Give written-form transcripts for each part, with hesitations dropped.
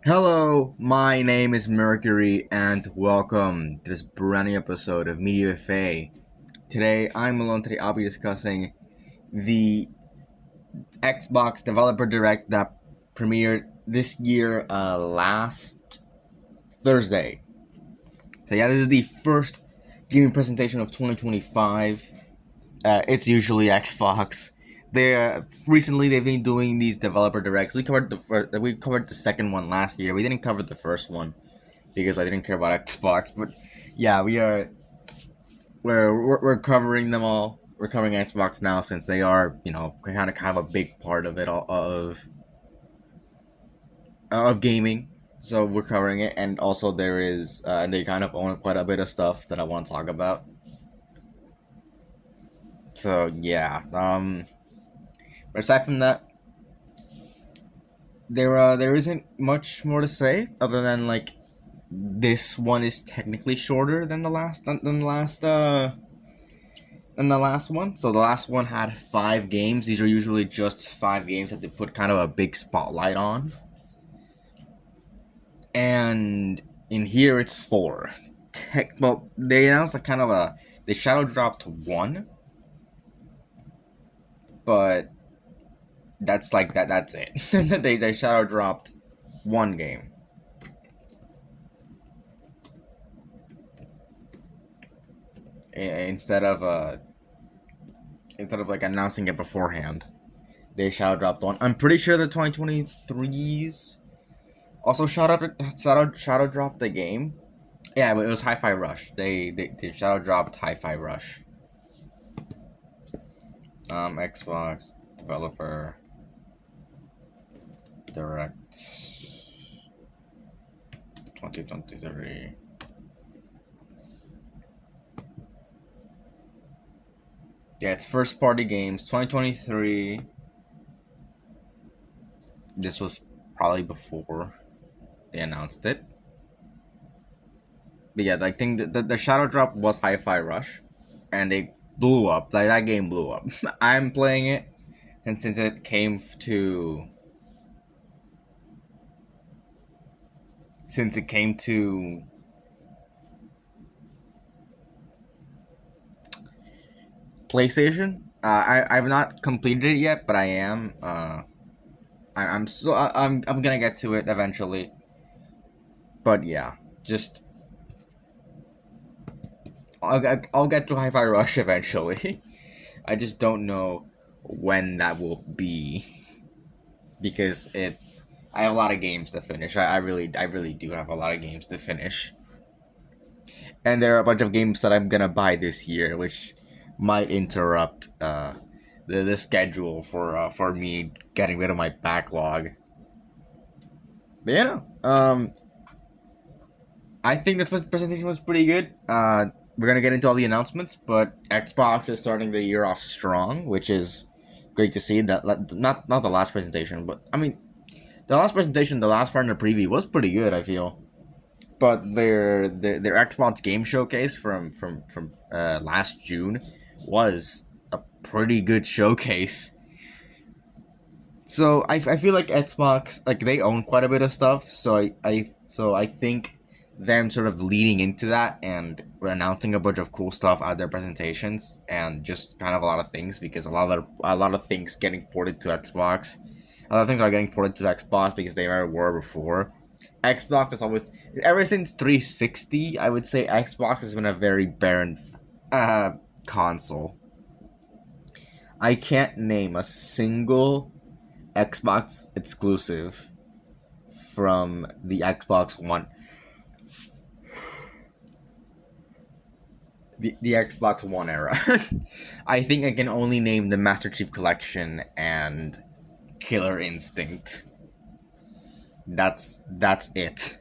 Hello, my name is Mercury, and welcome to this brand new episode of Media FA. Today, I'm alone. Today, I'll be discussing the Xbox Developer Direct that premiered this year, last Thursday. So yeah, this is the first gaming presentation of 2025. It's usually Xbox. Recently they've been doing these developer directs. We covered the second one last year. We didn't cover the first one because I didn't care about Xbox. But yeah, we're covering them all. We're covering Xbox now since they are kind of a big part of it all of gaming. So we're covering it, and also there is and they kind of own quite a bit of stuff that I want to talk about. So yeah, but aside from that, there isn't much more to say other than like this one is technically shorter than the last one. So the last one had 5 games. These are usually just 5 games that they put kind of a big spotlight on. And in here it's 4. Well, they announced they shadow dropped 1, but that's like that. That's it. they shadow dropped 1 game. Instead of like announcing it beforehand, they shadow dropped 1. I'm pretty sure the 2023s also shadow dropped the game. Yeah, but it was Hi-Fi Rush. They shadow dropped Hi-Fi Rush. Xbox Developer Direct 2023. Yeah, it's first party games 2023. This was probably before they announced it. But yeah, I think the shadow drop was Hi-Fi Rush, and it blew up. Like that game blew up. I'm playing it, and since it came to PlayStation, I've not completed it yet, but I am. I'm gonna get to it eventually. But yeah, just I'll get to Hi-Fi Rush eventually. I just don't know when that will be because I have a lot of games to finish. I really do have a lot of games to finish, and there are a bunch of games that I'm gonna buy this year, which might interrupt the schedule for me getting rid of my backlog. But yeah, I think this presentation was pretty good. We're gonna get into all the announcements, but Xbox is starting the year off strong, which is great to see. That not the last presentation, but I mean, the last presentation, the last part in the preview was pretty good. I feel, but their Xbox game showcase from last June was a pretty good showcase. So I feel like Xbox, like, they own quite a bit of stuff, so I think them sort of leading into that and announcing a bunch of cool stuff at their presentations and just kind of a lot of things, because a lot of things getting ported to Xbox. A lot of things are getting ported to Xbox because they never were before. Xbox has always, ever since 360, I would say Xbox has been a very barren console. I can't name a single Xbox exclusive from the Xbox One. The Xbox One era. I think I can only name the Master Chief Collection and Killer Instinct. That's it.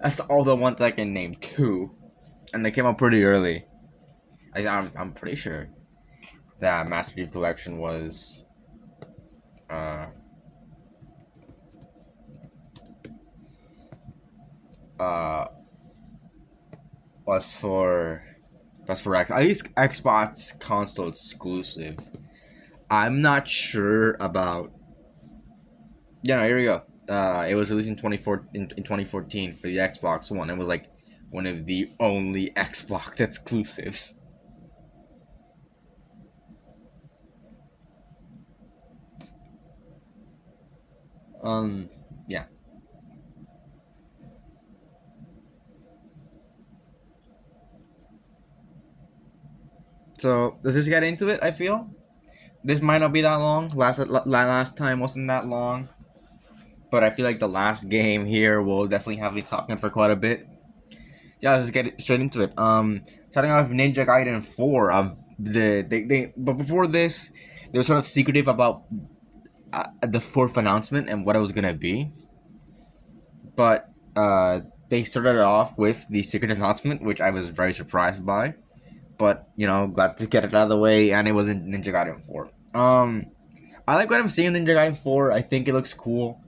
That's all the ones I can name. 2, and they came out pretty early. I'm pretty sure that Master Chief Collection was uh uh was for at least Xbox console exclusive. I'm not sure about. Yeah, no, here we go. it was released in 2014 for the Xbox One. It was like one of the only Xbox exclusives. Yeah. So let's just get into it. I feel this might not be that long. Last time wasn't that long, but I feel like the last game here will definitely have me talking for quite a bit. Yeah, let's just get straight into it. Starting off Ninja Gaiden 4. But before this, they were sort of secretive about the fourth announcement and what it was gonna be. But they started off with the secret announcement, which I was very surprised by. But glad to get it out of the way, and it was in Ninja Gaiden 4. I like what I'm seeing in Ninja Gaiden 4. I think it looks cool.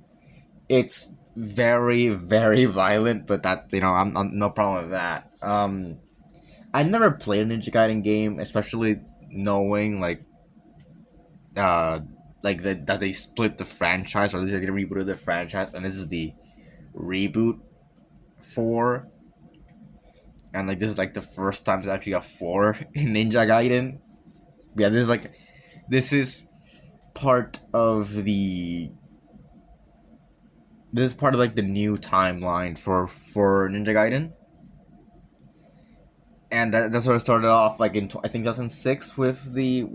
It's very, very violent, but that I'm no problem with that. I never played a Ninja Gaiden game, especially knowing that they split the franchise, or at least they rebooted the franchise, and this is the reboot for, and this is the first time there's actually a 4 in Ninja Gaiden. Yeah, this is part of the the new timeline for Ninja Gaiden. And that's where it started off, in I think 2006 with the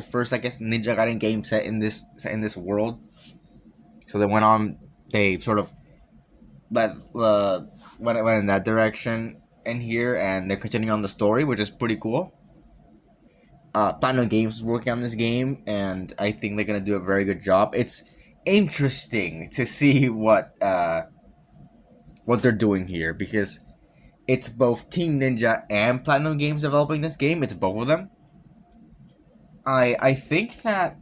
first, I guess, Ninja Gaiden game set in this world. So they went on, they sort of went in that direction in here, and they're continuing on the story, which is pretty cool. Platinum Games is working on this game, and I think they're gonna do a very good job. It's interesting to see what they're doing here, because it's both Team Ninja and Platinum Games developing this game. It's both of them. I think that,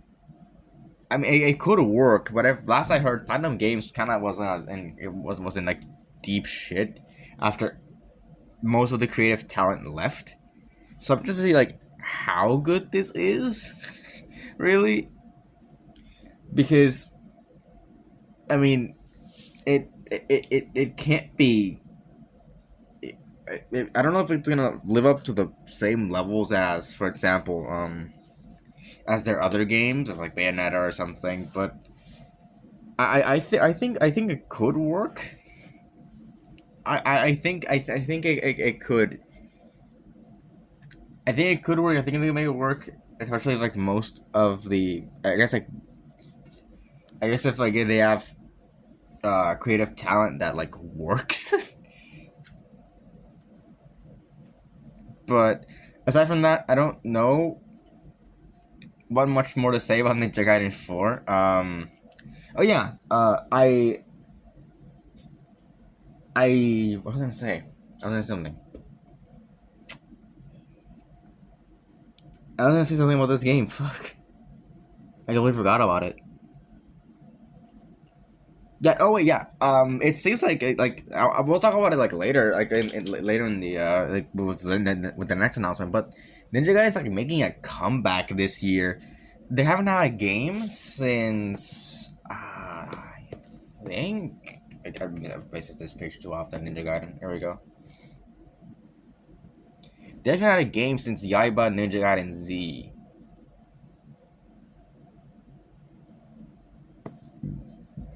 I mean, it could work, but last I heard, Platinum Games kind of wasn't in deep shit after most of the creative talent left. So I'm just see how good this is, really, because I mean, it can't be. I don't know if it's gonna live up to the same levels as, for example, as their other games, as Bayonetta or something. But I think it could work. I think it could. I think it could work. I think they can make it work, especially most of the. I guess if they have creative talent that works. But aside from that, I don't know what much more to say about Ninja Gaiden 4. Oh yeah, what was I gonna say? I was gonna say something. I was gonna say something about this game. Fuck, I totally forgot about it. Yeah. Oh wait. Yeah. It seems we'll talk about it later, later in the with the next announcement. But Ninja Gaiden is making a comeback this year. They haven't had a game since I think I'm gonna visit this page too often. Ninja Gaiden. Here we go. They haven't had a game since Yaiba Ninja Gaiden Z.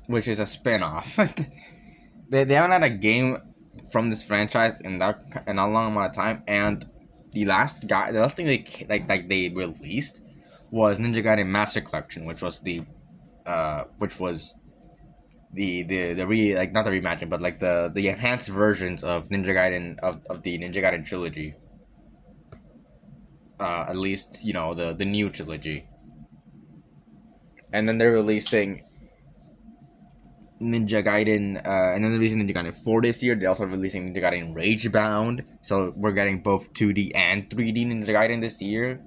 Which is a spin-off. they haven't had a game from this franchise in that long amount of time, and the last thing they released was Ninja Gaiden Master Collection, which was the not the reimagined, but the enhanced versions of Ninja Gaiden of the Ninja Gaiden trilogy. At least the new trilogy, and then they're releasing Ninja Gaiden, and then they're releasing Ninja Gaiden 4 this year. They're also releasing Ninja Gaiden Ragebound, so we're getting both 2D and 3D Ninja Gaiden this year.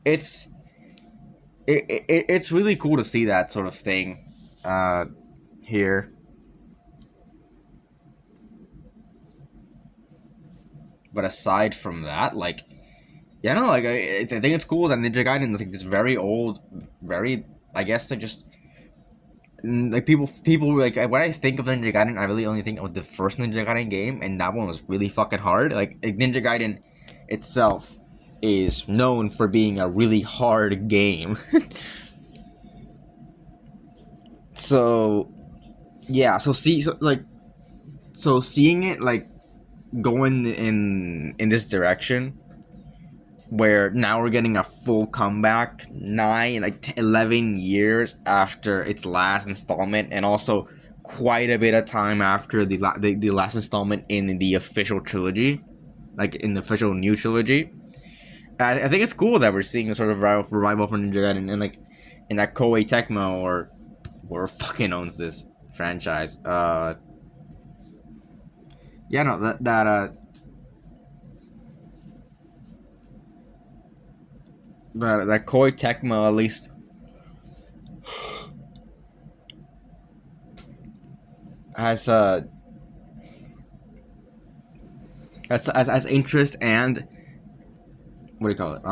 It's really cool to see that sort of thing here. But aside from that, I think it's cool that Ninja Gaiden is this very old, very, I guess, just like people like when I think of Ninja Gaiden, I really only think of the first Ninja Gaiden game, and that one was really fucking hard. Like Ninja Gaiden itself is known for being a really hard game. So yeah, so seeing it like going in this direction where now we're getting a full comeback 11 years after its last installment, and also quite a bit of time after the last installment in the official trilogy, like in the official new trilogy. I think it's cool that we're seeing a sort of revival for Ninja Gaiden, and like in that Koei Tecmo or fucking owns this franchise. Yeah, no, that Koei Tecmo at least has has interest and what do you call it?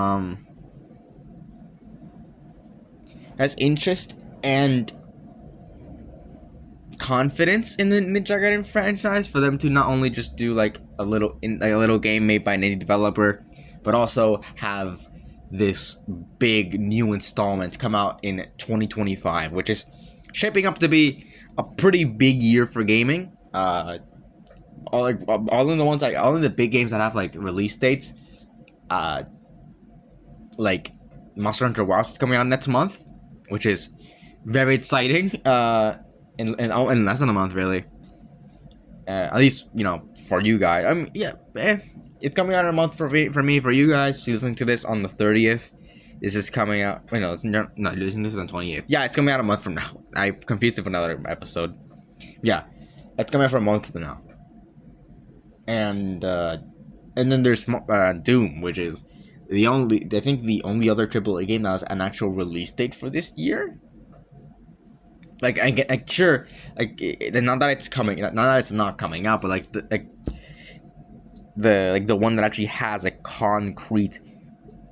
Has interest and confidence in the Ninja Gaiden franchise for them to not only just do like a little game made by an indie developer, but also have this big new installment come out in 2025, which is shaping up to be a pretty big year for gaming. All of the big games that have like release dates, uh, like Monster Hunter Wilds is coming out next month, which is very exciting. In less than a month, really. At least for you guys. I mean, yeah, it's coming out in a month for me. For you guys listening to this on the 30th, this is coming out. Wait, no, it's not listening to this on the 20th. Yeah, it's coming out a month from now. I confused it with another episode. Yeah, it's coming out for a month from now. And then there's Doom, which is the only other AAA game that has an actual release date for this year. Like sure, like not that it's coming, not that it's not coming out, but like the one that actually has a concrete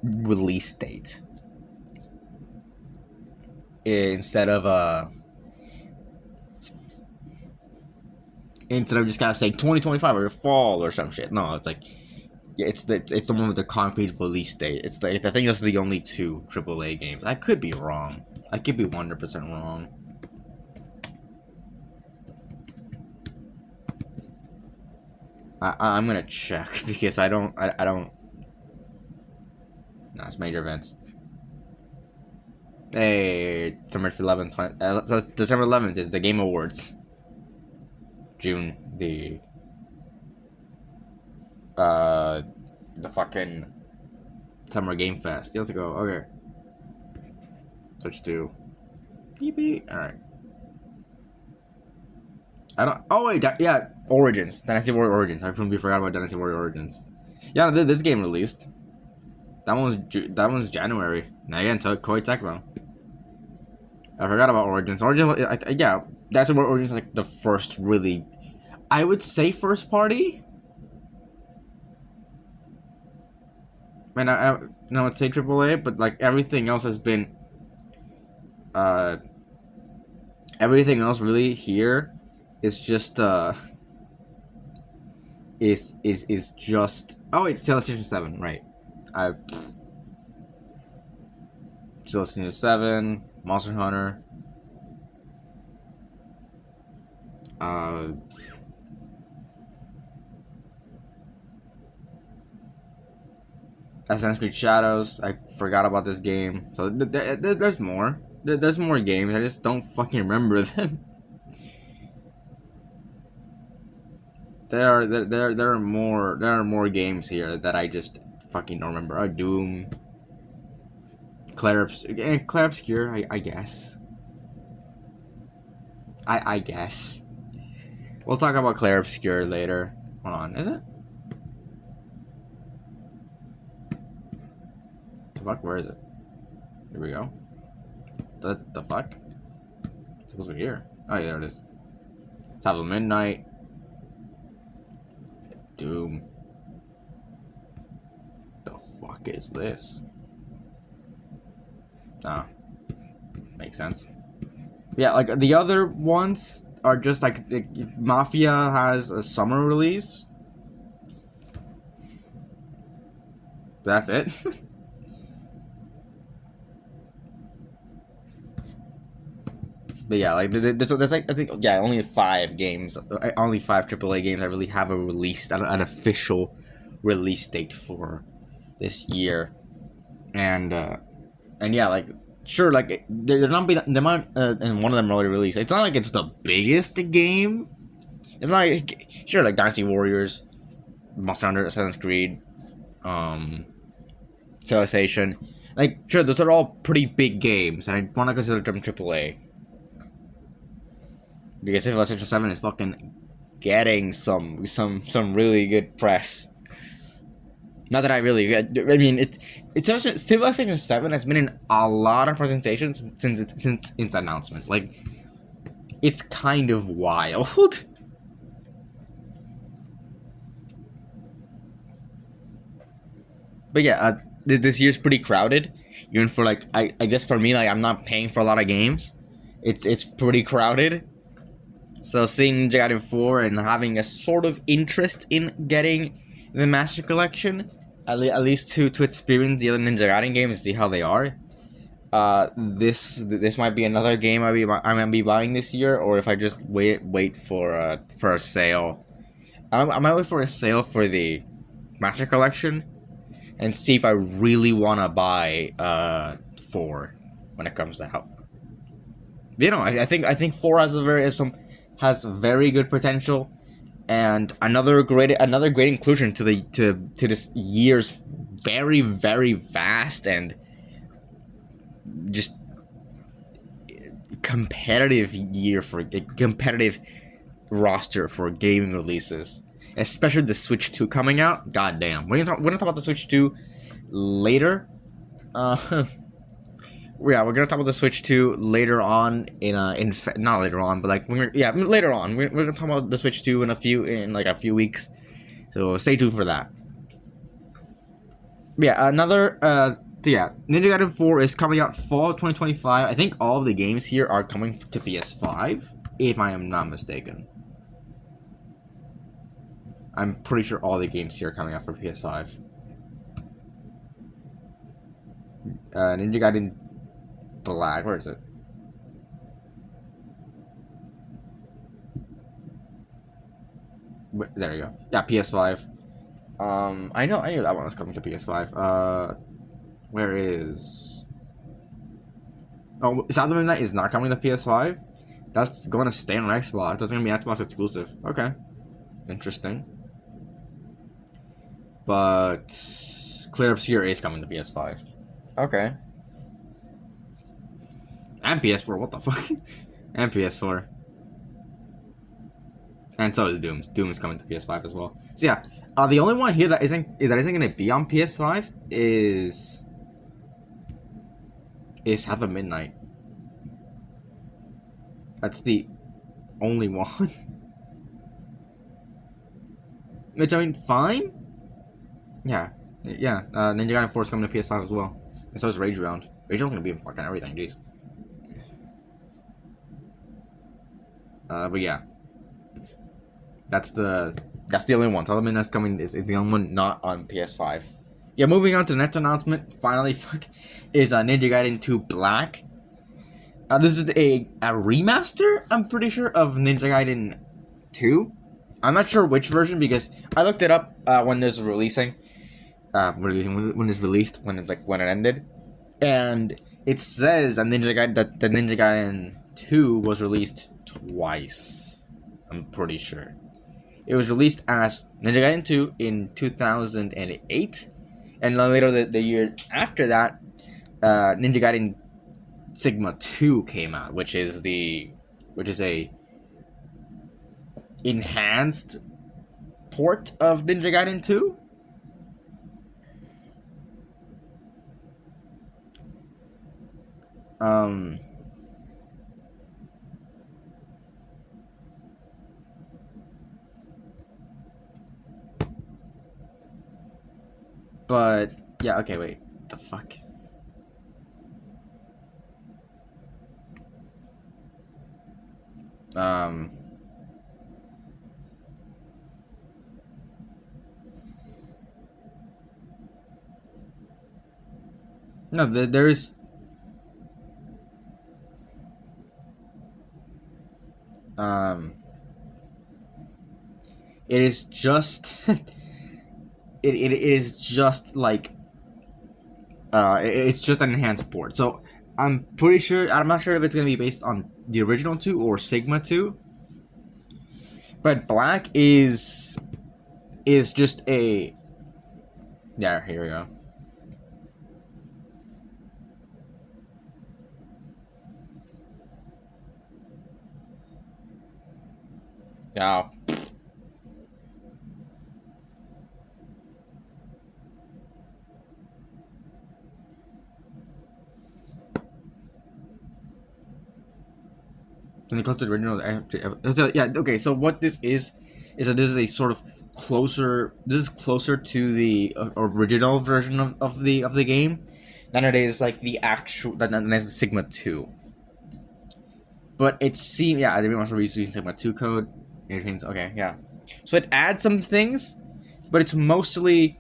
release date instead of just kind of saying 2025 or fall or some shit. No, it's like it's the one with the concrete release date. It's like I think those are the only two AAA games. I could be wrong. I could be 100% wrong. I'm gonna check because I don't. No, it's major events. Hey, December 11th. So December 11th is the Game Awards. June the fucking Summer Game Fest. You have to go. Okay. Switch to. All right. I don't. Oh wait, yeah, Origins, Dynasty Warrior Origins. I completely forgot about Dynasty Warrior Origins. Yeah, this game released. That one's January. Now again, Koei Tecmo. I forgot about Origins. Yeah, Dynasty Warrior Origins is like the first really, I would say first party. And I would say AAA, but like everything else has been. Everything else really here. It's just is just Civilization 7, right? Civilization 7, Monster Hunter, Assassin's Creed Shadows. I forgot about this game. So there's more. There's more games. I just don't fucking remember them. There are more games here that I just fucking don't remember. Doom, Clair Obscure, I guess. I guess. We'll talk about Clair Obscure later. Hold on, is it? The fuck, where is it? Here we go. The fuck? It's supposed to be here. Oh yeah, there it is. Top of Midnight. Doom. The fuck is this? Ah, makes sense. Yeah, like the other ones are just like Mafia has a summer release. That's it. But yeah, like there's like I think only 5 games, only 5 AAA games that really have a release, an official release date for this year, and yeah, like sure, like they're not be they might and one of them already released. It's not like it's the biggest game. It's not like sure like Dynasty Warriors, Monster Hunter, Assassin's Creed, um, Civilization. Like sure, those are all pretty big games, and I want to consider them AAA. Because Civilization 7 is fucking getting some really good press. Not that I really, I mean, Civilization 7 has been in a lot of presentations since its announcement. Like, it's kind of wild. But yeah, this year's pretty crowded. Even for like, I guess for me, like I'm not paying for a lot of games. It's pretty crowded. So seeing Ninja Gaiden 4 and having a sort of interest in getting the Master Collection, at least to experience the other Ninja Gaiden games and see how they are. This might be another game I might be buying this year, or if I just wait for a sale. I might wait for a sale for the Master Collection and see if I really want to buy 4 when it comes out. You know, I think 4 has very good potential, and another great inclusion to this year's very very vast and just competitive year for competitive roster for gaming releases, especially the Switch 2 coming out. God damn, we're gonna talk about the Switch 2 later. Yeah, we're gonna talk about the Switch 2 later on not later on, but like later on. We're gonna talk about the Switch 2 in a few weeks, so stay tuned for that. Yeah, Ninja Gaiden 4 is coming out fall 2025. I think all of the games here are coming to PS5, if I am not mistaken. I'm pretty sure all the games here are coming out for PS5. Ninja Gaiden Black, where is it? There you go. Yeah, PS5. I knew that one was coming to PS5. Where is? Oh, Sound of Midnight is not coming to PS5. That's going to stay on Xbox. That's going to be Xbox exclusive. Okay, interesting. But Clear Obscure is coming to PS5. Okay. And PS4, what the fuck? And PS4. And so is Doom. Doom is coming to PS5 as well. So yeah, the only one here that isn't going to be on PS5 is Have a Midnight. That's the only one. Which, I mean, fine. Yeah. Ninja Gaiden 4 is coming to PS5 as well. And so is Rage Round. Rage Round's gonna be in fucking everything, jeez. But yeah. That's the only one. Tell them that's coming is the only one not on PS5. Yeah, moving on to the next announcement, finally, is Ninja Gaiden 2 Black. This is a remaster, I'm pretty sure, of Ninja Gaiden 2. I'm not sure which version because I looked it up when this was releasing. When it's released, when it ended, and it says that the Ninja Gaiden 2 was released twice. I'm pretty sure. It was released as Ninja Gaiden 2 in 2008, and then later the year after that, Ninja Gaiden Sigma 2 came out, which is a enhanced port of Ninja Gaiden 2. But yeah, okay, wait. The fuck? No, there's um, it is just it is just like it's just an enhanced port. So I'm pretty sure, I'm not sure if it's gonna be based on the original 2 or Sigma 2, but Black is just a, yeah, here we go. Oh. When it comes to the original, so, yeah, okay. So what this is that this is a sort of closer. This is closer to the original version of the game than it is like the actual than is the Sigma 2. But it seems, yeah, everyone wants to use Sigma 2 code. Okay, yeah. So it adds some things, but it's mostly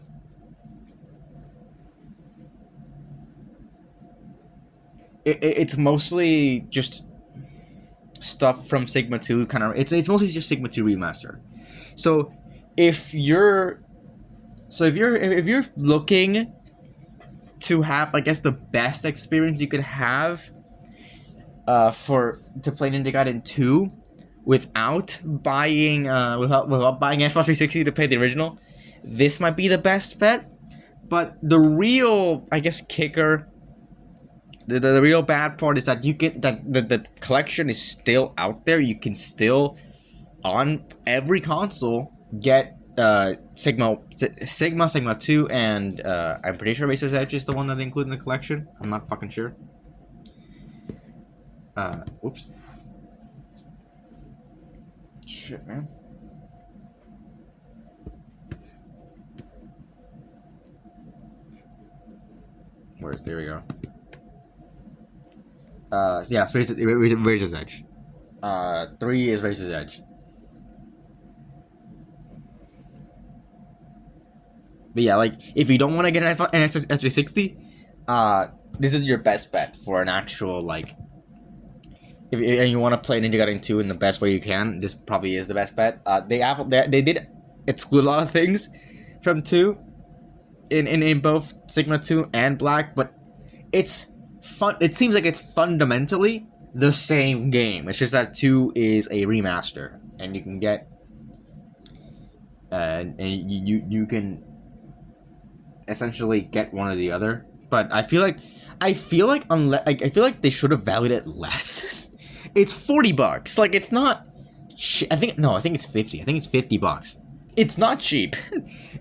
it's mostly just stuff from Sigma 2, kind of. It's mostly just Sigma 2 remastered. So if you're looking to have, I guess, the best experience you could have to play Ninja Gaiden 2 without buying without buying Xbox 360 to play the original, this might be the best bet. But the real, I guess, kicker, the real bad part is that you get that the collection is still out there. You can still, on every console, get Sigma 2, and I'm pretty sure Razor's Edge is the one that they include in the collection. I'm not fucking sure. Oops. Shit, man. There we go. Yeah, so Razor's Edge. 3 is Razor's Edge. But yeah, like, if you don't want to get an S360, this is your best bet for an actual, like, and you want to play Ninja Gaiden 2 in the best way you can, this probably is the best bet. They did exclude a lot of things from 2 in both Sigma 2 and Black, but it's fun. It seems like it's fundamentally the same game. It's just that 2 is a remaster, and you can get and you can essentially get one or the other. But I feel like they should have valued it less. It's $40. Like, it's not. I think it's 50. I think it's $50. It's not cheap.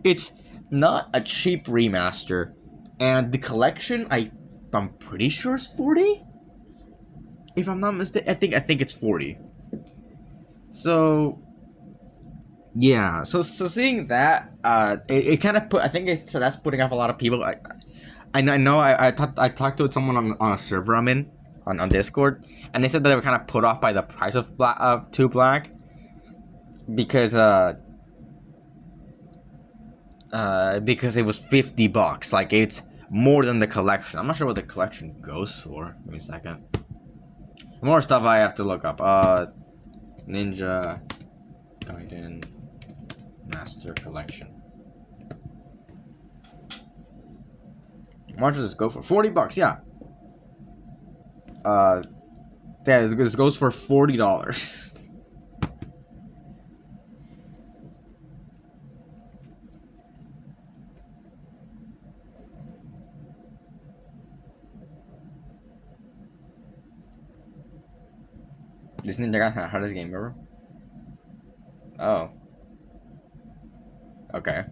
It's not a cheap remaster, and the collection, I'm pretty sure it's 40. If I'm not mistaken, I think it's 40. So yeah, so seeing that, it kind of that's putting off a lot of people. I know I talked to someone on a server I'm in on Discord, and they said that they were kind of put off by the price of 2 Black, because it was $50. Like, it's more than the collection. I'm not sure what the collection goes for. Give me a second. More stuff I have to look up. Ninja Gaiden Master Collection. How much does this go for? $40, yeah. Yeah, this goes for $40. This Ninja Gaiden the hardest game ever. Oh. Okay.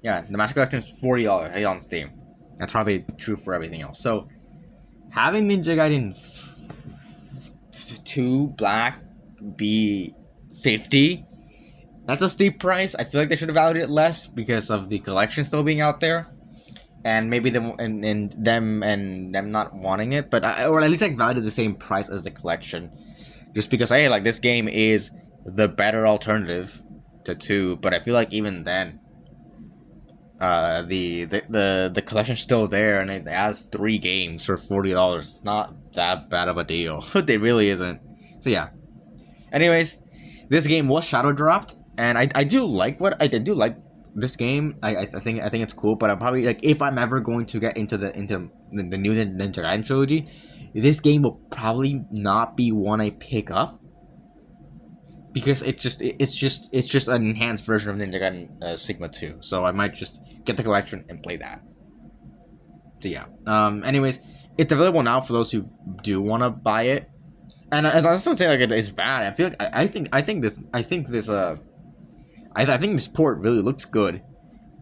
Yeah, the Master Collection is $40 on Steam. That's probably true for everything else. So, having Ninja Gaiden 2 Black be $50, that's a steep price. I feel like they should have valued it less because of the collection still being out there, and maybe them not wanting it. But or at least valued at the same price as the collection. just because hey, like this game is the better alternative to 2, but I feel like even then, the collection's still there, and it has 3 games for $40. It's not that bad of a deal. It really isn't. So yeah. Anyways, this game was shadow dropped, and I do like I do like this game. I think it's cool, but I'm probably like, if I'm ever going to get into the new Ninja Gaiden trilogy, this game will probably not be one I pick up, because it's just an enhanced version of Ninja Gaiden Sigma 2. So I might just get the collection and play that. So yeah. Anyways, it's available now for those who do want to buy it. And I don't say like it's bad. I feel like I think this port really looks good.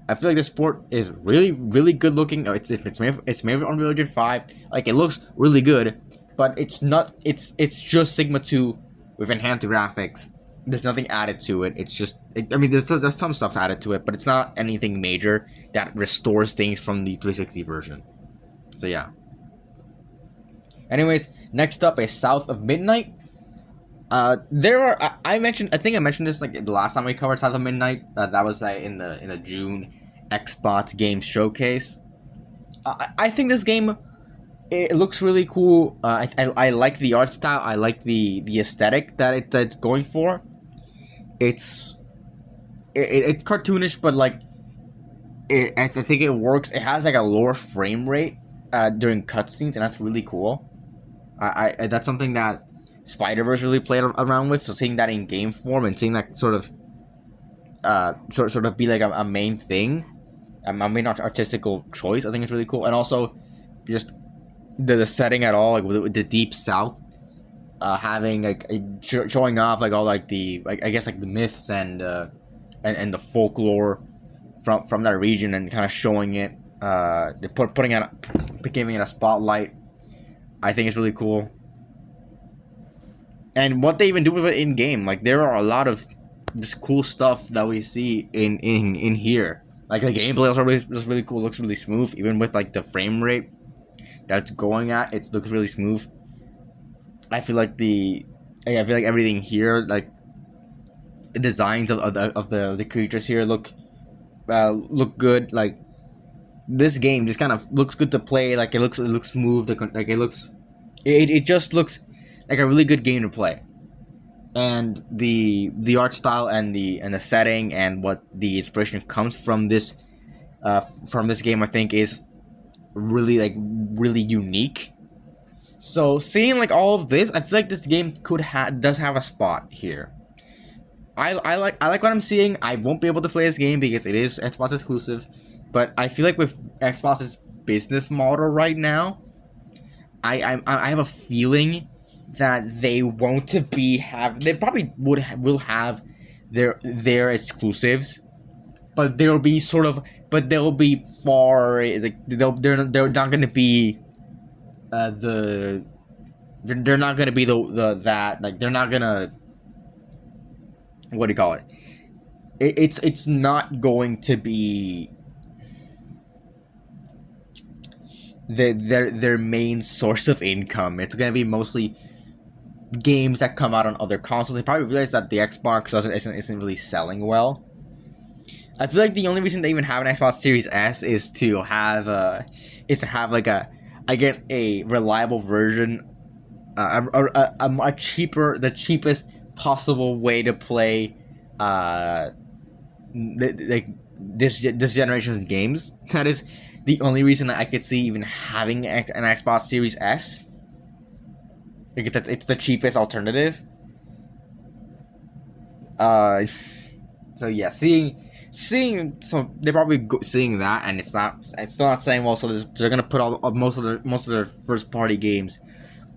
I feel like this port is really good looking. It's made on Unreal Engine 5. Like, it looks really good, but it's not. It's just Sigma 2 with enhanced graphics. There's nothing added to it. It's just. I mean, there's some stuff added to it, but it's not anything major that restores things from the 360 version. So yeah. Anyways, next up is South of Midnight. There are I think I mentioned this like the last time we covered South of Midnight. That was in the June Xbox Game Showcase. I think this game, it looks really cool. I like the art style. I like the aesthetic that it's going for. It's cartoonish, but like I think it works. It has like a lower frame rate during cutscenes, and that's really cool. I that's something that Spider-Verse really played around with. So seeing that in game form and seeing that sort of be like a main thing, a main artistical choice, I think it's really cool. And also just the setting at all, like with the Deep South, having like showing off like all like the I guess like the myths and the folklore from that region, and kind of showing it, giving it a spotlight. I think it's really cool. And what they even do with it in game, like there are a lot of just cool stuff that we see in here. Like the gameplay also really cool, looks really smooth, even with like the frame rate that's going at. It looks really smooth. I feel like everything here, like the designs of the creatures here look good. Like this game just kind of looks good to play. Like it looks smooth. Like it just looks like a really good game to play. And the art style and the setting and what the inspiration comes from this game, I think is really unique. So seeing like all of this, I feel like this game does have a spot here. I like what I'm seeing. I won't be able to play this game because it is Xbox exclusive, but I feel like with Xbox's business model right now, I have a feeling that they probably will have their exclusives, but they'll be far, like they're not going to be they're not going to be they're not going to, what do you call it? It's not going to be their main source of income. It's going to be mostly games that come out on other consoles. They probably realize that the Xbox isn't really selling well. I feel like the only reason they even have an Xbox Series S is to have like a reliable version, a cheaper, the cheapest possible way to play this generation's games. That is the only reason that I could see even having an Xbox Series S. Because it's the cheapest alternative. So yeah, seeing so they're probably seeing that, and it's still not saying well. So they're gonna put most of their first party games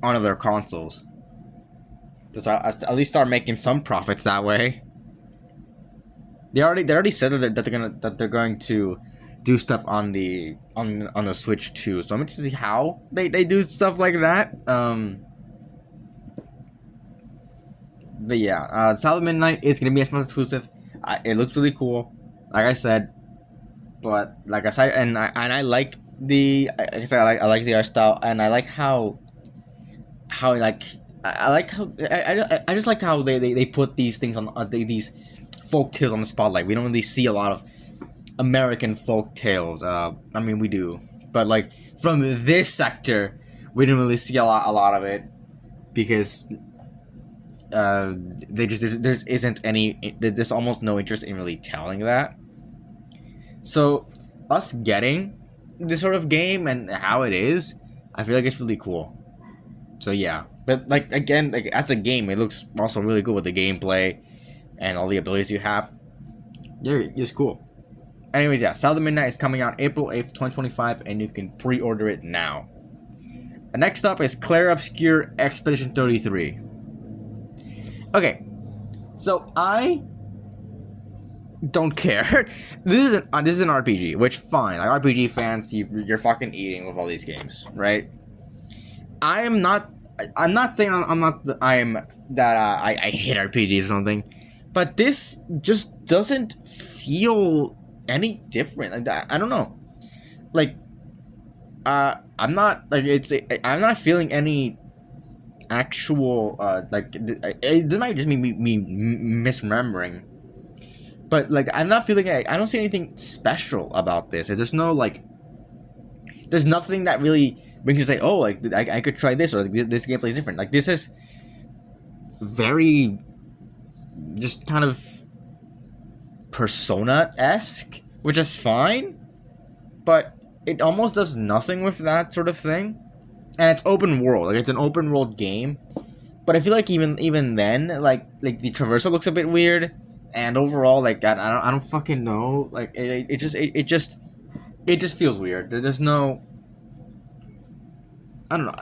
onto their consoles. To at least start making some profits that way. They already said that they're going to do stuff on the Switch too. So I'm interested to see how they do stuff like that. But yeah, South of Midnight is gonna be a Xbox exclusive. It looks really cool, like I said. But like I said, I like the, like I said, I like the art style, and I like how like I like how I just like how they put these things on these folk tales on the spotlight. We don't really see a lot of American folk tales. I mean we do, but like from this sector, we didn't really see a lot of it because they just there isn't any. There's almost no interest in really telling that. So us getting this sort of game and how it is, I feel like it's really cool. So yeah, but like again, like as a game, it looks also really good with the gameplay and all the abilities you have. Yeah, it's cool. Anyways, yeah, Southern Midnight is coming out April 8th, 2025, and you can pre-order it now. Next up is Clair Obscur Expedition 33. Okay, so I don't care. This is an RPG, which fine. Like RPG fans, you're fucking eating with all these games, right? I'm not saying I hate RPGs or something, but this just doesn't feel any different. Like I don't know. Like I'm not feeling any actual it might just be me misremembering. But like I'm not feeling I don't see anything special about this. There's no like there's nothing that really brings you to say, oh, like I could try this, or like, this gameplay is different. Like this is very just kind of Persona-esque, which is fine, but it almost does nothing with that sort of thing. And it's open world, like it's an open world game, but I feel like even then, like the traversal looks a bit weird, and overall, like I don't fucking know, like it just feels weird. There's no, I don't know.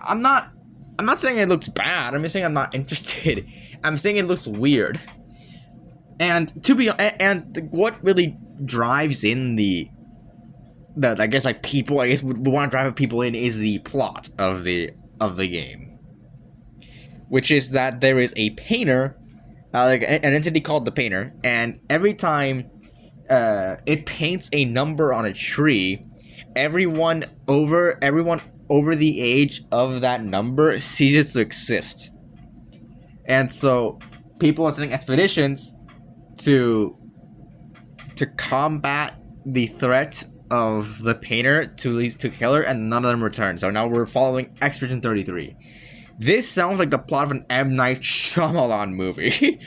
I'm not saying it looks bad. I'm just saying I'm not interested. I'm saying it looks weird. And what really drives in the I guess like people would want to drive people in is the plot of the game, which is that there is a painter, like an entity called the Painter, and every time it paints a number on a tree, everyone over the age of that number ceases to exist. And so people are sending expeditions to combat the threat of the Painter to kill her, and none of them return. So now we're following Expedition 33. This sounds like the plot of an M. Night Shyamalan movie.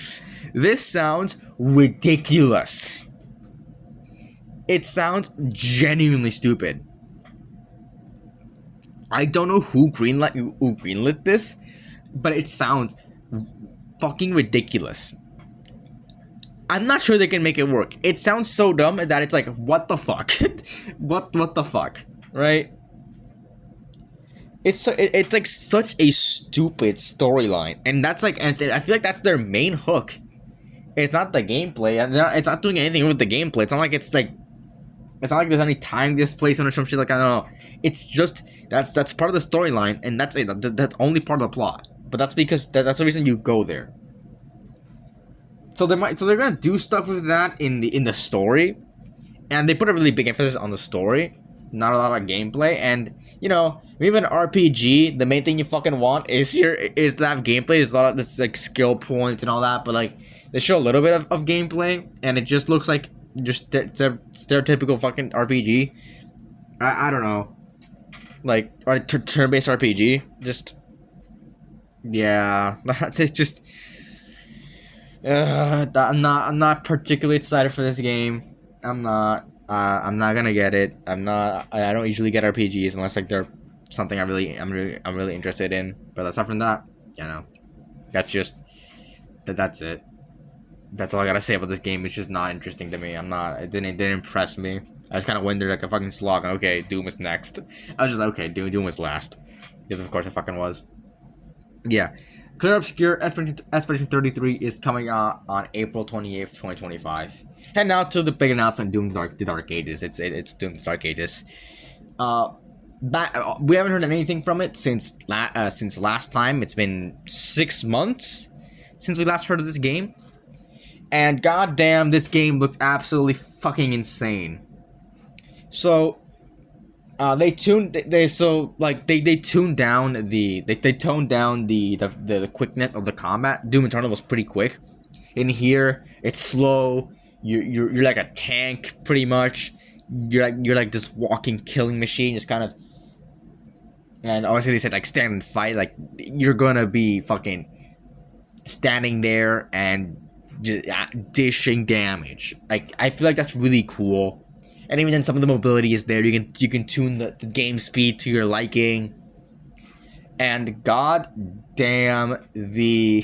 This sounds ridiculous. It sounds genuinely stupid. I don't know who greenlit this, but it sounds fucking ridiculous. I'm not sure they can make it work. It sounds so dumb that it's like, what the fuck? what the fuck, right? It's like such a stupid storyline, and that's like, and I feel like that's their main hook. It's not the gameplay, and it's not doing anything with the gameplay. It's not like there's any time displacement or some shit, like I don't know. It's just that's part of the storyline, and that's it. That's only part of the plot. But that's because that's the reason you go there. So they're gonna do stuff with that in the story, and they put a really big emphasis on the story, not a lot of gameplay. And you know, maybe an RPG, the main thing you fucking want is to have gameplay. There's a lot of this like skill points and all that, but like they show a little bit of gameplay, and it just looks like just stereotypical fucking RPG. I don't know, like or turn-based RPG. Just yeah, it's just. I'm not particularly excited for this game. I'm not gonna get it. I don't usually get RPGs unless like they're something I'm really interested in. But aside from that, you know, that's it. That's all I gotta say about this game. It's just not interesting to me. It didn't impress me. I just kind of went there like a fucking slog. Okay, Doom is next. I was just like, okay, Doom was last, because of course it fucking was. Yeah. Clair Obscur Expedition 33 is coming out on April 28th, 2025. And now to the big announcement, Doom the Dark Ages. It's Doom the Dark Ages. We haven't heard anything from it since last time. It's been 6 months since we last heard of this game. And goddamn, this game looked absolutely fucking insane. So, They tuned down they toned down the quickness of the combat. Doom Eternal was pretty quick. In here, it's slow. You're like a tank pretty much. You're like this walking killing machine, just kind of. And obviously they said like stand and fight. Like you're gonna be fucking standing there and just dishing damage. Like I feel like that's really cool. And even then, some of the mobility is there. You can tune the game speed to your liking. And god damn the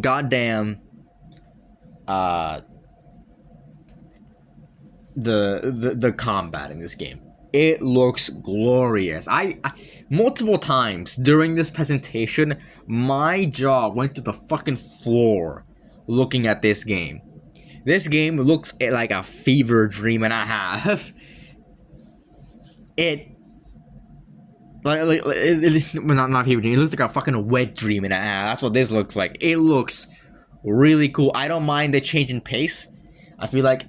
goddamn the combat in this game. It looks glorious. I multiple times during this presentation, my jaw went to the fucking floor looking at this game. This game looks like a fever dream and a half. Not fever dream. It looks like a fucking wet dream and a half. That's what this looks like. It looks really cool. I don't mind the change in pace. I feel like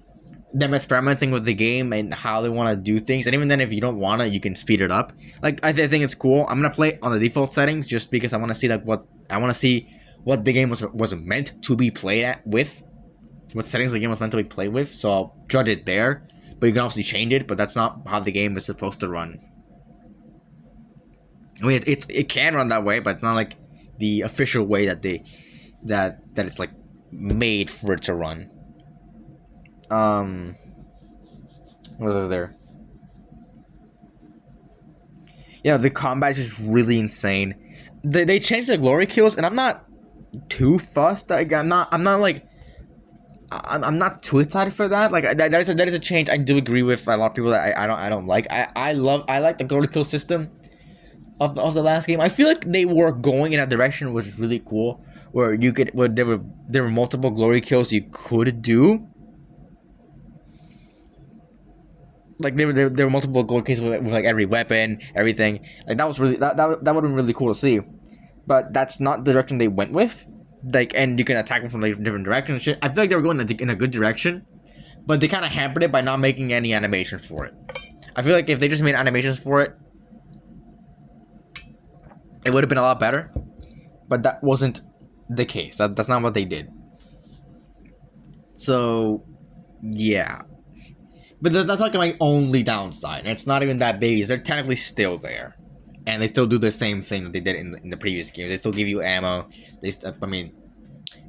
them experimenting with the game and how they want to do things. And even then, if you don't want to, you can speed it up. Like I think it's cool. I'm gonna play on the default settings just because I want to see what the game was meant to be played at with. What settings the game was meant to be played with, so I'll judge it there. But you can obviously change it, but that's not how the game is supposed to run. I mean, it can run that way, but it's not like the official way that it's like made for it to run. What is there? Yeah, the combat is just really insane. They changed the glory kills, and I'm not too fussed. Like, I'm not too excited for that. Like that is a change I do agree with a lot of people that I don't like. I like the glory kill system of the last game. I feel like they were going in a direction which is really cool, where there were multiple glory kills you could do. Like there were multiple glory kills with like every weapon, everything. Like that was really that would have been really cool to see. But that's not the direction they went with. Like, and you can attack them from like different directions and shit. I feel like they were going in a good direction, but they kind of hampered it by not making any animations for it. I feel like if they just made animations for it, it would have been a lot better. But that wasn't the case. That's not what they did. So, yeah. But that's like my only downside. And it's not even that big. They're technically still there. And they still do the same thing that they did in the previous games. They still give you ammo. They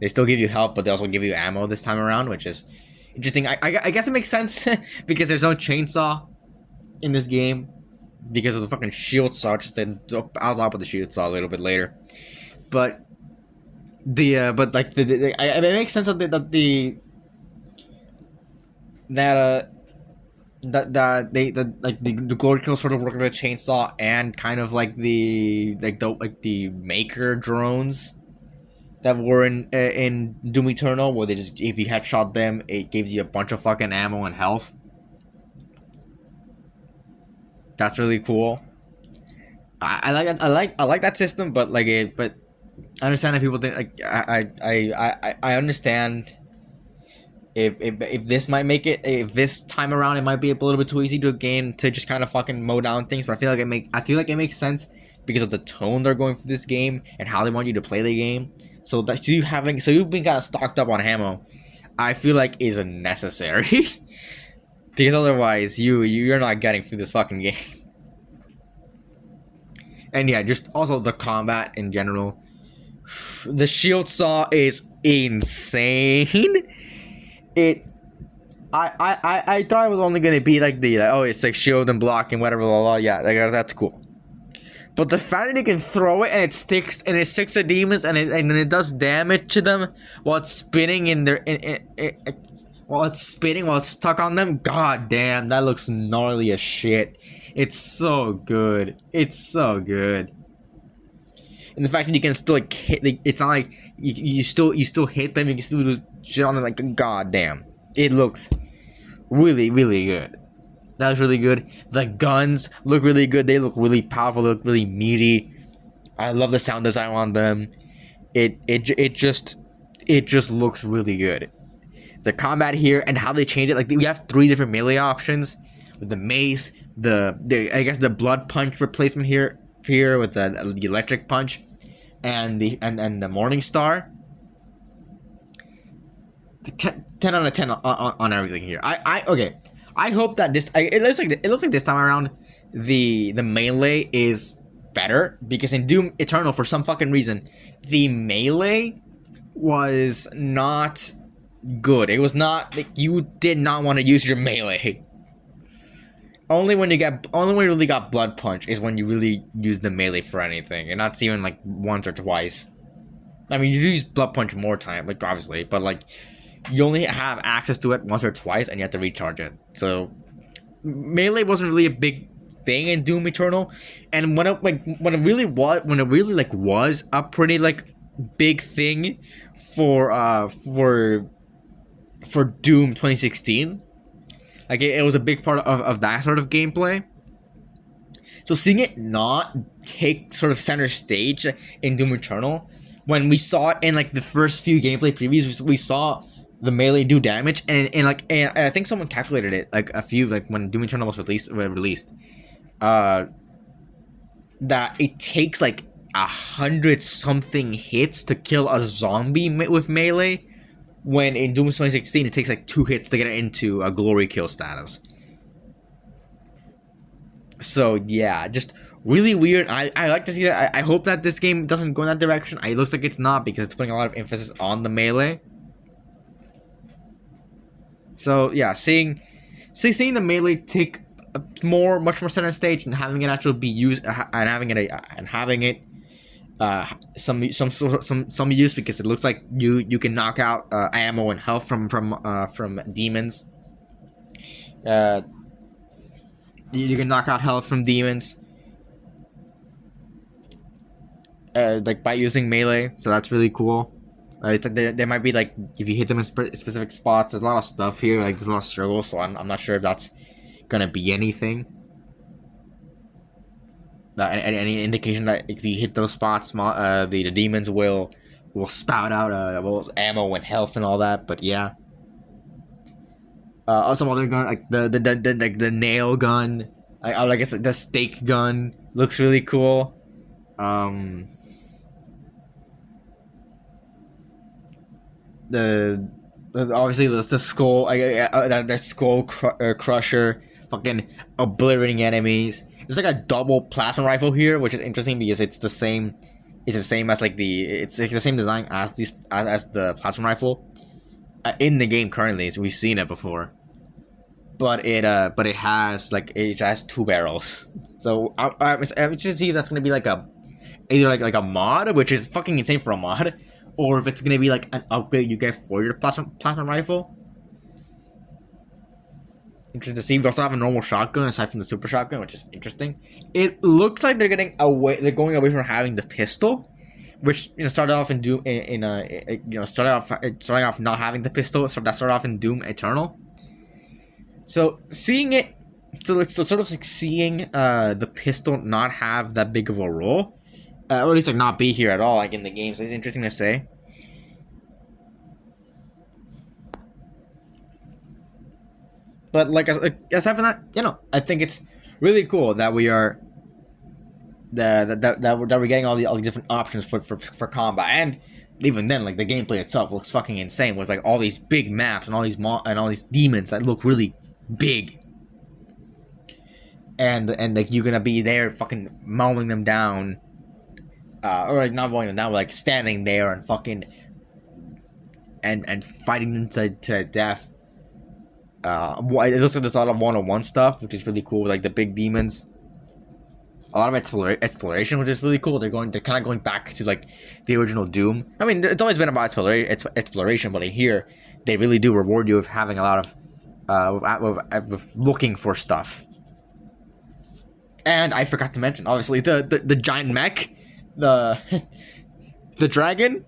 still give you health, but they also give you ammo this time around, which is interesting. I guess it makes sense because there's no chainsaw in this game because of the fucking shield saw. I'll talk about the shield saw a little bit later, but it makes sense that the glory kills sort of work like a chainsaw and kind of like the maker drones that were in Doom Eternal, where they just, if you headshot them, it gives you a bunch of fucking ammo and health. That's really cool. I like that system, but I understand if people think like I understand. If this might make it, if this time around it might be a little bit too easy to just kind of fucking mow down things, but I feel like it makes sense because of the tone they're going for this game and how they want you to play the game. So you've been kind of stocked up on ammo, I feel like is necessary because otherwise you're not getting through this fucking game. And yeah, just also the combat in general. The shield saw is insane. I thought it was only gonna be like it's like shield and block and whatever, blah, blah, blah. Yeah, that's cool. But the fact that you can throw it and it sticks to demons and it does damage to them while it's spinning while it's stuck on them. God damn, that looks gnarly as shit. It's so good. It's so good. And the fact that you can still hit, it's not like you still hit them. You can still do shit on them. Like, god damn, it looks really, really good. That was really good. The guns look really good. They look really powerful. They look really meaty. I love the sound design on them. It just looks really good. The combat here and how they change it. Like, we have 3 different melee options, with the mace, the I guess the blood punch replacement here with the electric punch, and the Morning Star. 10 out of 10 on everything here. Okay. I hope that it looks like this time around the melee is better, because in Doom Eternal, for some fucking reason, the melee was not good. It was not, like, you did not want to use your melee. Only when you really got blood punch is when you really use the melee for anything, and that's even like once or twice. I mean, you use blood punch more time, like, obviously, but like, you only have access to it once or twice, and you have to recharge it. So melee wasn't really a big thing in Doom Eternal, and when it really was a pretty like big thing for Doom 2016. Like, it was a big part of that sort of gameplay. So seeing it not take sort of center stage in Doom Eternal, when we saw it in like the first few gameplay previews, we saw the melee do damage, and I think someone calculated it like when Doom Eternal was released, that it takes like 100 something hits to kill a zombie with melee, when in Doom 2016 it takes like 2 hits to get it into a glory kill status. So yeah, just really weird. I like to see that. I hope that this game doesn't go in that direction. It looks like it's not, because it's putting a lot of emphasis on the melee. So yeah, seeing the melee take much more center stage, and having it actually be used, and having it some use, because it looks like you can knock out ammo and health from demons. You can knock out health from demons, like by using melee. So that's really cool. It's like there might be, like, if you hit them in specific spots, there's a lot of stuff here, like there's a lot of struggle, so I'm not sure if that's gonna be anything. Any indication that if you hit those spots, the demons will spout out ammo and health and all that. But yeah, some other gun, like the nail gun, I guess the stake gun looks really cool. Obviously the skull, the skull crusher, fucking obliterating enemies. There's like a double plasma rifle here, which is interesting because it's the same as like it's like the same design as the plasma rifle in the game currently. So we've seen it before, but it has 2 barrels. So I'm just see if that's gonna be like either like a mod, which is fucking insane for a mod, or if it's gonna be like an upgrade you get for your plasma rifle. Interesting to see. We also have a normal shotgun aside from the super shotgun, which is interesting. It looks like they're going away from having the pistol, which started off in Doom starting off not having the pistol. So that started off in Doom Eternal. So seeing it, sort of like seeing the pistol not have that big of a role, or at least like not be here at all, like in the game. So it's interesting to say. But like aside from that, I think it's really cool that we are that we're getting all the different options for combat. And even then, like, the gameplay itself looks fucking insane with like all these big maps and all these demons that look really big. And like you're gonna be there fucking mowing them down, or like not mowing them down, but like standing there and fucking and fighting them to death. It looks like there's a lot of one-on-one stuff, which is really cool, with like the big demons. A lot of exploration, which is really cool. They're kind of going back to like the original Doom. I mean, it's always been about exploration, but here they really do reward you with having a lot of with looking for stuff. And I forgot to mention, obviously, the giant mech, the dragon,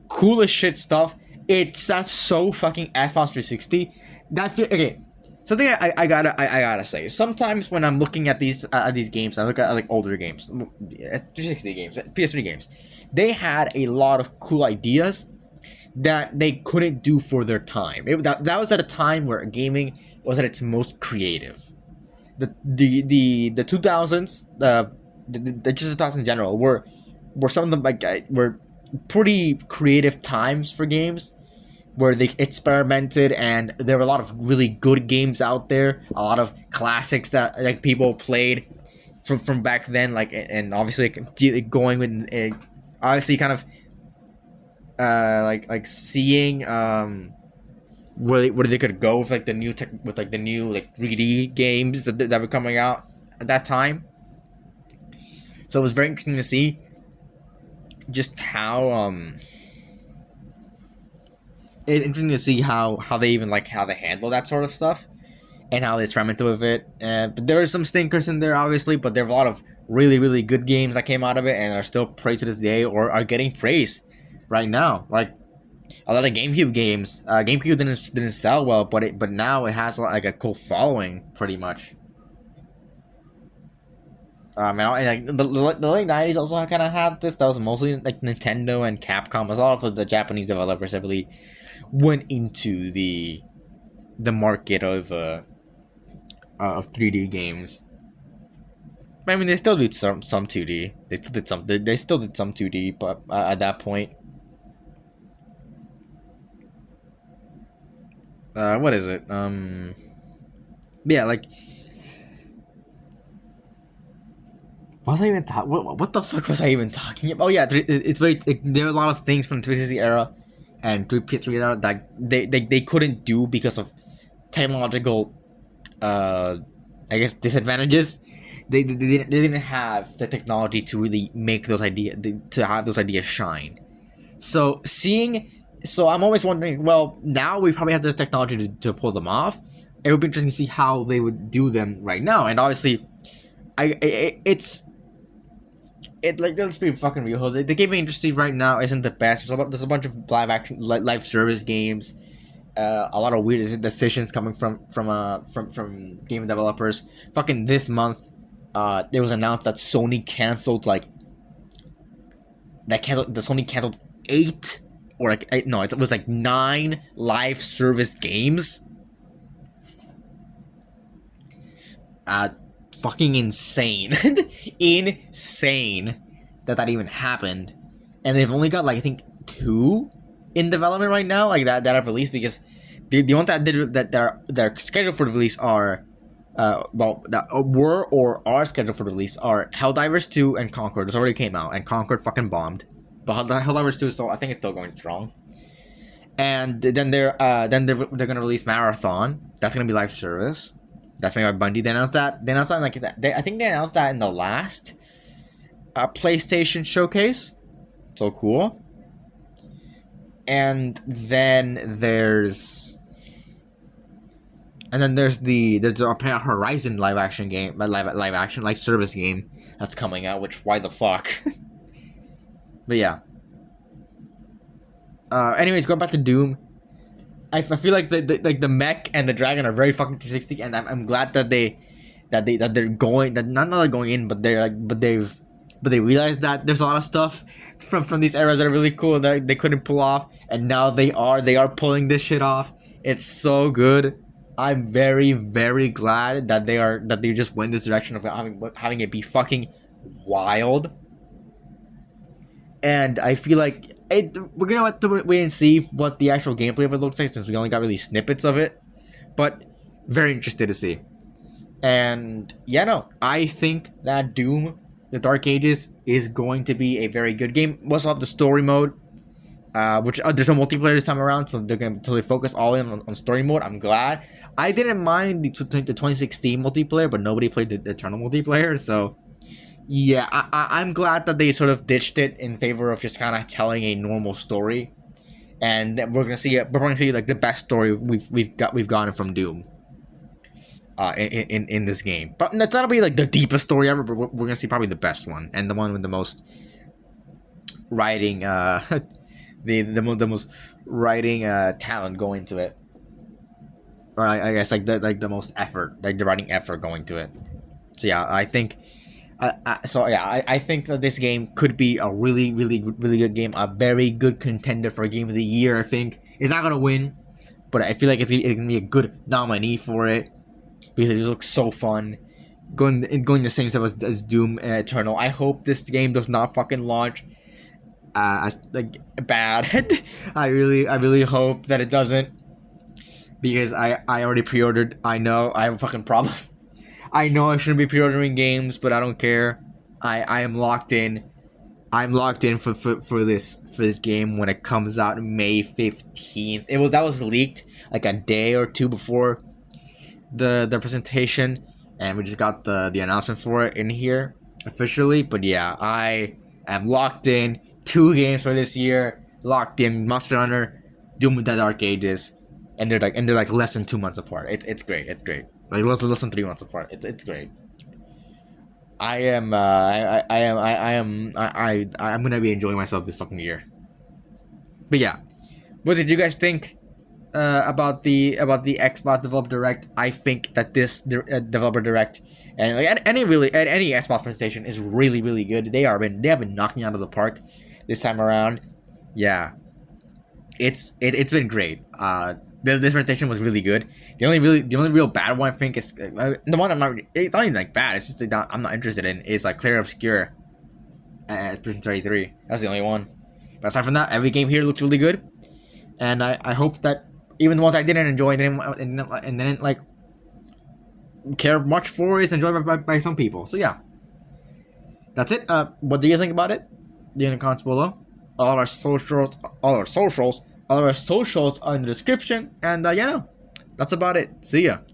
cool as shit stuff. That's so fucking Xbox 360. Okay. Something I gotta say. Sometimes when I'm looking at these games, I look at like older games, 360 games, PS3 games. They had a lot of cool ideas that they couldn't do for their time. That was at a time where gaming was at its most creative. The 2000s, the just 2000s in general were some of them like were pretty creative times for games where they experimented, and there were a lot of really good games out there, a lot of classics that like people played from back then, like, and obviously going with obviously kind of like seeing where they could go with like the new tech, with like the new like 3D games that were coming out at that time. So it was very interesting to see just how it's interesting to see how they even like how they handle that sort of stuff and how they experimented with it. But there are some stinkers in there, obviously, but there are a lot of really good games that came out of it and are still praised to this day, or are getting praised right now. Like a lot of GameCube games. GameCube didn't sell well, but now it has like a cool following, pretty much. And like the late '90s also kind of had this. That was mostly like Nintendo and Capcom. A lot of the Japanese developers heavily went into the market of 3D games. I mean, they still did some 2D. They still did some 2D, but at that point, what is it? Yeah, like. Was I even talking? What the fuck was I even talking about? Oh yeah, it's very. There are a lot of things from the 360 era and 3PS3 era that they couldn't do because of technological, I guess, disadvantages. They didn't have the technology to really make those ideas shine. So I'm always wondering. Well, now we probably have the technology to pull them off. It would be interesting to see how they would do them right now. And obviously, like, let's be fucking real. The gaming industry right now isn't the best. There's a bunch of live service games, a lot of weird decisions coming from game developers. Fucking this month, it was announced that Sony canceled Sony canceled 8 or like 8, no, it was like 9 live service games. Fucking insane. Insane that even happened. And they've only got like I think 2 in development right now, like that have released, because the ones that are scheduled for release are that were or are scheduled for release are Helldivers 2 and Concord. This already came out and Concord fucking bombed. But Helldivers 2 I think it's still going strong. And then they're gonna release Marathon. That's gonna be live service. That's made by Bungie. They announced that. Like that. I think they announced that in the last PlayStation showcase. So cool. And then there's the Horizon live action game, live action like service game that's coming out. Which, why the fuck? But yeah. Anyways, going back to Doom. I feel like the mech and the dragon are very fucking 360, and I'm glad that they're going, that not they're going in, but they realize that there's a lot of stuff from these eras that are really cool that they couldn't pull off, and now they are pulling this shit off. It's so good. I'm very glad that they just went this direction of having it be fucking wild. And I feel like we're gonna have to wait and see what the actual gameplay of it looks like, since we only got really snippets of it. But very interested to see. And yeah, no, I think that Doom, the Dark Ages, is going to be a very good game. We also have the story mode, which there's no multiplayer this time around, so they're gonna totally focus all in on story mode. I'm glad. I didn't mind the 2016 multiplayer, but nobody played the Eternal multiplayer, so. Yeah, I'm glad that they sort of ditched it in favor of just kind of telling a normal story, and we're gonna see like the best story we've gotten from Doom, in this game. But it's not gonna be like the deepest story ever, but we're gonna see probably the best one, and the one with the most writing, the most writing talent going into it, or I guess like the most effort, like the writing effort going to it. So yeah, I think. I think that this game could be a really good game, a very good contender for Game of the Year. I think it's not gonna win, but I feel like it's gonna be a good nominee for it because it just looks so fun. Going the same step as Doom Eternal. I hope this game does not fucking launch as like bad. I really hope that it doesn't, because I already pre-ordered. I know I have a fucking problem. I know I shouldn't be pre-ordering games, but I don't care. I am locked in. I'm locked in for this game when it comes out May 15th. That was leaked like a day or two before the presentation, and we just got the announcement for it in here officially. But yeah, I am locked in. 2 games for this year. Locked in. Monster Hunter, Doom of the Dark Ages, and they're like less than 2 months apart. It's great. It's great. Like less than 3 months apart. It's great. I'm gonna be enjoying myself this fucking year. But yeah, what did you guys think about the Xbox Developer Direct? I think that this Developer Direct and like any Xbox presentation is really good. They have been knocking it out of the park this time around. Yeah, it's been great. This presentation was really good. The only real bad one I think is the one it's not even like bad. It's just that I'm not interested in is like Clear Obscure at Prison 33. That's the only one. But aside from that, every game here looked really good, and I hope that even the ones I didn't enjoy and didn't like care much for is enjoyed by some people. So yeah, that's it. What do you think about it? Leave in the comments below. All of our socials are in the description. And yeah, no, that's about it. See ya.